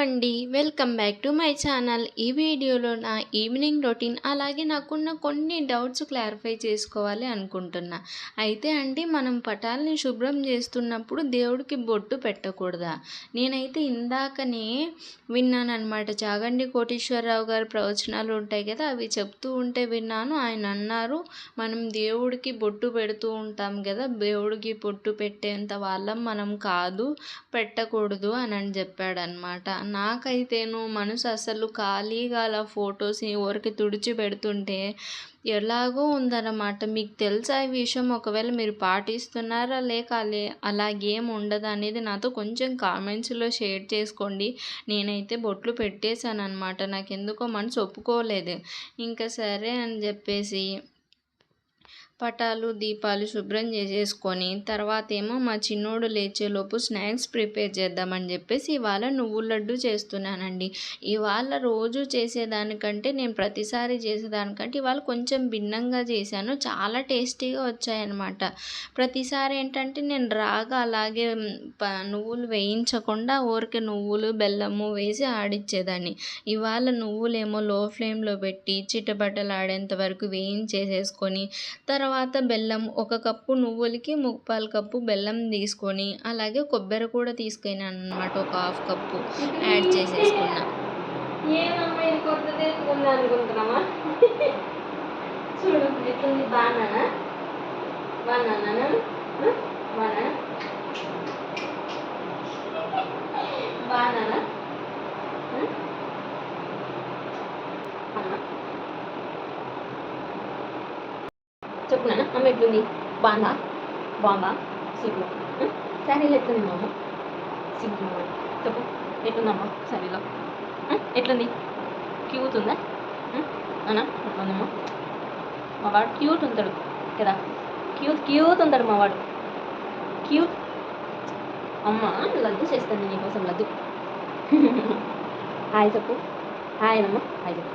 అండి. Welcome back to my channel. ఈ వీడియోలో నా ఈవినింగ్ రొటీన్ అలాగే నాకున్న కొన్ని డౌట్స్ క్లారిఫై చేసుకోవాలి అనుకుంటున్నా. అయితే అండి, మనం పటాలని శుభ్రం చేస్తున్నప్పుడు దేవుడికి బొట్టు పెట్టకూడదా? నేనైతే ఇందాకనే విన్నానన్నమాట. చాగంటి కోటేశ్వరరావు గారి ప్రవచనాలు ఉంటాయి కదా, అవి చెప్తూ ఉంటే విన్నాను. ఆయన అన్నారు, మనం దేవుడికి బొట్టు పెడుతూ ఉంటాం కదా, దేవుడికి బొట్టు పెట్టేంత వాళ్ళం మనం కాదు, పెట్టకూడదు అని చెప్పాడనమాట. నాకైతేను మనసు అసలు ఖాళీగా అలా ఫొటోస్ ఊరికి తుడిచి పెడుతుంటే ఎలాగో ఉందన్నమాట. మీకు తెలుసా ఈ విషయం? ఒకవేళ మీరు పాటిస్తున్నారా లేక అలాగేం ఉండదా అనేది నాతో కొంచెం కామెంట్స్లో షేర్ చేసుకోండి. నేనైతే బొట్లు పెట్టేశాను అనమాట. నాకు ఎందుకో మనసు ఒప్పుకోలేదు. ఇంకా సరే అని చెప్పేసి పటాలు దీపాలు శుభ్రం చేసేసుకొని తర్వాత ఏమో మా చిన్నోడు లేచేలోపు స్నాక్స్ ప్రిపేర్ చేద్దామని చెప్పేసి ఇవాళ నువ్వుల లడ్డు చేస్తున్నానండి. ఇవాళ రోజు చేసేదానికంటే, నేను ప్రతిసారి చేసేదానికంటే ఇవాళ కొంచెం భిన్నంగా చేశాను. చాలా టేస్టీగా వచ్చాయన్నమాట. ప్రతిసారి ఏంటంటే నేను రాగా అలాగే నువ్వులు వేయించకుండా ఊరికే నువ్వులు బెల్లము వేసి ఆడిచ్చేదాన్ని. ఇవాళ నువ్వులేమో లో ఫ్లేమ్లో పెట్టి చిటపటలాడేంత వరకు వేయించేసేసుకొని తర్వాత బెల్లం, 1 కప్పు నువ్వులకి 3/4 కప్పు బెల్లం తీసుకొని అలాగే కొబ్బరి కూడా తీసుకున్నాను అనమాట. ఒక 1/2 కప్పు యాడ్ చేసేసుకున్నా. చూడు ఎట్లుంది, బాగా చెప్పు నాన్న, అమ్మ ఎట్లుంది? బాగుందా? సిగ్గు శారీలో ఎట్లుంది మా అమ్మ? సిగ్గు చెప్పు, ఎట్లుందమ్మా శారీలో? ఎట్లుంది? క్యూట్ ఉందా అన్న? ఎట్లుందమ్మా? మా వాడు క్యూట్ ఉంటాడు కదా, క్యూట్ ఉంటాడు మా వాడు, క్యూట్. అమ్మ లడ్డు చేస్తాను నీకోసం, లడ్డు. హాయ్ చెప్పు, హాయ్ అమ్మా, హాయ్ చెప్పు.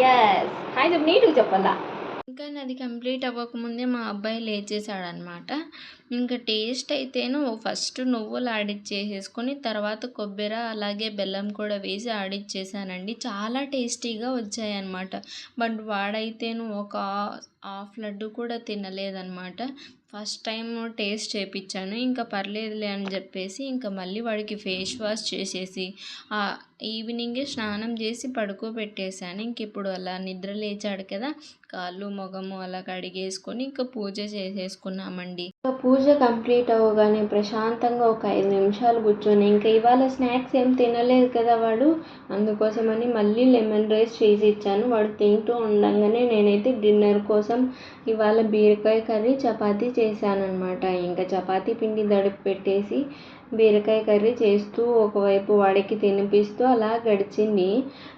ఎస్, హాయ్ చెప్పు, నీట్గా చెప్పాలా. ఇంకా నాది కంప్లీట్ అవ్వకముందే మా అబ్బాయి లేచేసాడనమాట. ఇంకా టేస్ట్ అయితేను ఫస్ట్ నువ్వులు ఆడిచ్చేసేసుకొని తర్వాత కొబ్బరి అలాగే బెల్లం కూడా వేసి ఆడిచ్చేసానండి. చాలా టేస్టీగా వచ్చాయన్నమాట. బట్ వాడైతేను ఒక హాఫ్ లడ్డు కూడా తినలేదన్నమాట. ఫస్ట్ టైం టేస్ట్ చేయించాను. ఇంకా పర్లేదులే అని చెప్పేసి ఇంకా మళ్ళీ వాడికి ఫేస్ వాష్ చేసేసి ఈవినింగే స్నానం చేసి పడుకోబెట్టేశాను. ఇంక ఇప్పుడు అలా నిద్ర లేచాడు కదా, కాళ్ళు మొగము అలా కడిగేసుకొని ఇంకా పూజ చేసేసుకున్నామండి. పూజ కంప్లీట్ అవ్వగానే ప్రశాంతంగా ఒక 5 నిమిషాలు కూర్చొని, ఇంకా ఇవాళ స్నాక్స్ ఏం తినలేదు కదా వాడు, అందుకోసమని మళ్ళీ లెమన్ రైస్ చేసి ఇచ్చాను. వాడు తింటూ ఉండగానే నేనైతే డిన్నర్ కోసం ఇవాళ బీరకాయ కర్రీ చపాతీ చేశానన్నమాట. ఇంకా చపాతీ పిండి దడిపి పెట్టేసి బీరకాయ కర్రీ చేస్తూ ఒకవైపు వాడికి తినిపిస్తూ అలా గడిచింది.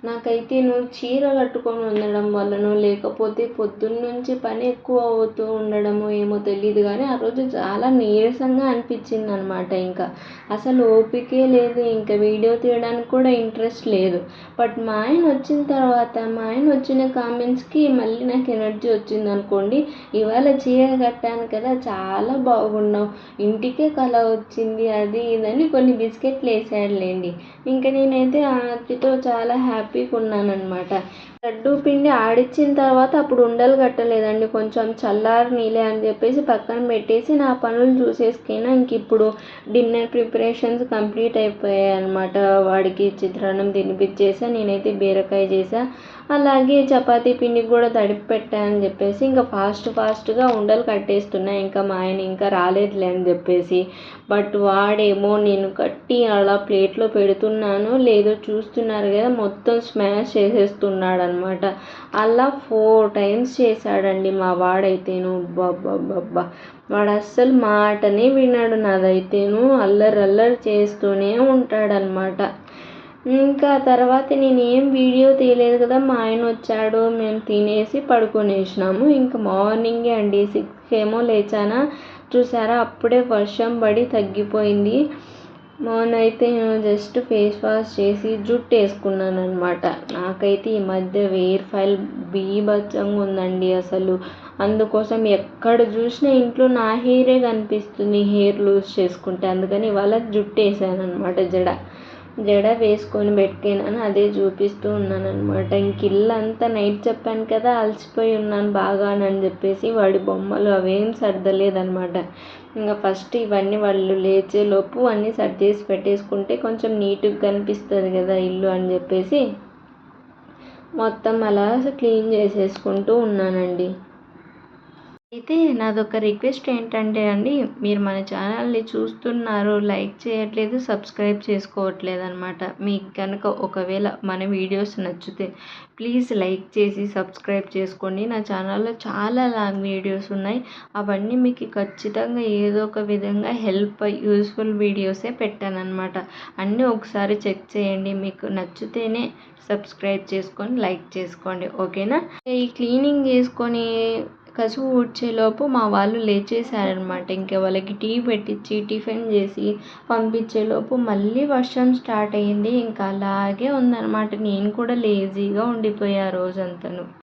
నాకైతే నువ్వు చీర కట్టుకొని ఉండడం వల్లనో లేకపోతే పొద్దున్నుంచి పని ఎక్కువ అవుతూ ఉండడమో ఏమో తెలియదు కానీ ఆ రోజు చాలా నీరసంగా అనిపించింది అనమాట. ఇంకా అసలు ఓపికే లేదు, ఇంకా వీడియో తీయడానికి కూడా ఇంట్రెస్ట్ లేదు. బట్ మా ఆయన వచ్చిన తర్వాత మా ఆయన వచ్చిన కామెంట్స్కి మళ్ళీ నాకు ఎనర్జీ వచ్చింది అనుకోండి. ఇవాళ చీర కట్టాను కదా, చాలా బాగున్నావు, ఇంటికే కళ వచ్చింది, అది ఇదని కొన్ని బిస్కెట్లు వేసాడులేండి. ఇంకా నేనైతే వాటితో చాలా హ్యాపీగా ఉన్నానన్నమాట. లడ్డూ పిండి ఆడిచ్చిన తర్వాత అప్పుడు ఉండలు కట్టలేదండి, కొంచెం చల్లారనీలే అని చెప్పేసి పక్కన పెట్టేసి నా పనులు చూసేసుకున్నా. ఇంక ఇప్పుడు డిన్నర్ ప్రిపరేషన్స్ కంప్లీట్ అయిపోయాయి అనమాట. వాడికి చిత్రాన్నం తినిపించేసా, నేనైతే బీరకాయ చేసా, అలాగే చపాతీ పిండికి కూడా తడిపి పెట్టానని చెప్పేసి ఇంకా ఫాస్ట్గా ఉండలు కట్టేస్తున్నా. ఇంకా మా ఆయన ఇంకా రాలేదులే అని చెప్పేసి. బట్ వాడేమో నేను కట్టి అలా ప్లేట్లో పెడుతున్నానో లేదో చూస్తున్నారు కదా, మొత్తం స్మాష్ చేసేస్తున్నాడు అనమాట. అలా 4 టైమ్స్ చేశాడండి మా వాడైతేను. బాబ్బా వాడు అస్సలు మాటనే విన్నాడు నాదైతేను, అల్లరి చేస్తూనే ఉంటాడనమాట. ఇంకా తర్వాత నేను ఏం వీడియో తీయలేదు కదా, మా ఆయన వచ్చాడు, మేము తినేసి పడుకొనేసినాము. ఇంకా మార్నింగే అండి 6కి ఏమో లేచానా, చూసారా అప్పుడే వర్షం పడి తగ్గిపోయింది. అయితే నేను జస్ట్ ఫేస్ వాష్ చేసి జుట్టు వేసుకున్నాను అనమాట. నాకైతే ఈ మధ్య హెయిర్ ఫాల్ బీభత్సంగా ఉందండి. అసలు అందుకోసం ఎక్కడ చూసినా ఇంట్లో నా హెయిరే కనిపిస్తుంది హెయిర్ లూజ్ చేసుకుంటే. అందుకని ఇవాళ జుట్టు వేసాను అనమాట, జడ వేసుకొని పెట్టుకున్నాను, అదే చూపిస్తూ ఉన్నానమాట. ఇంక ఇల్లంతా నైట్ చెప్పాను కదా అలసిపోయి ఉన్నాను బాగా అని చెప్పేసి వాడి బొమ్మలు అవేం సర్దలేదనమాట. ఇంకా ఫస్ట్ ఇవన్నీ వాళ్ళు లేచేలోపు అన్నీ సర్దేసి పెట్టేసుకుంటే కొంచెం నీట్గా కనిపిస్తుంది కదా ఇల్లు అని చెప్పేసి మొత్తం అలా క్లీన్ చేసేసుకుంటూ ఉన్నానండి. అయితే నాదొక రిక్వెస్ట్ ఏంటంటే అండి, మీరు మన ఛానల్ని చూస్తున్నారు, లైక్ చేయట్లేదు, సబ్స్క్రైబ్ చేసుకోవట్లేదు అనమాట. మీకు కనుక ఒకవేళ మన వీడియోస్ నచ్చితే ప్లీజ్ లైక్ చేసి సబ్స్క్రైబ్ చేసుకోండి. నా ఛానల్లో చాలా లాంగ్ వీడియోస్ ఉన్నాయి, అవన్నీ మీకు ఖచ్చితంగా ఏదో ఒక విధంగా యూస్ఫుల్ వీడియోసే పెట్టానన్నమాట. అన్నీ ఒకసారి చెక్ చేయండి, మీకు నచ్చితేనే సబ్స్క్రైబ్ చేసుకొని లైక్ చేసుకోండి, ఓకేనా. ఈ క్లీనింగ్ చేసుకొని కసువు ఊడ్చేలోపు మా వాళ్ళు లేచేసారనమాట. ఇంకా వాళ్ళకి టీ పెట్టించి టిఫిన్ చేసి పంపించేలోపు మళ్ళీ వర్షం స్టార్ట్ అయ్యింది. ఇంకా అలాగే ఉందన్నమాట. నేను కూడా లేజీగా ఉండిపోయా రోజంతను.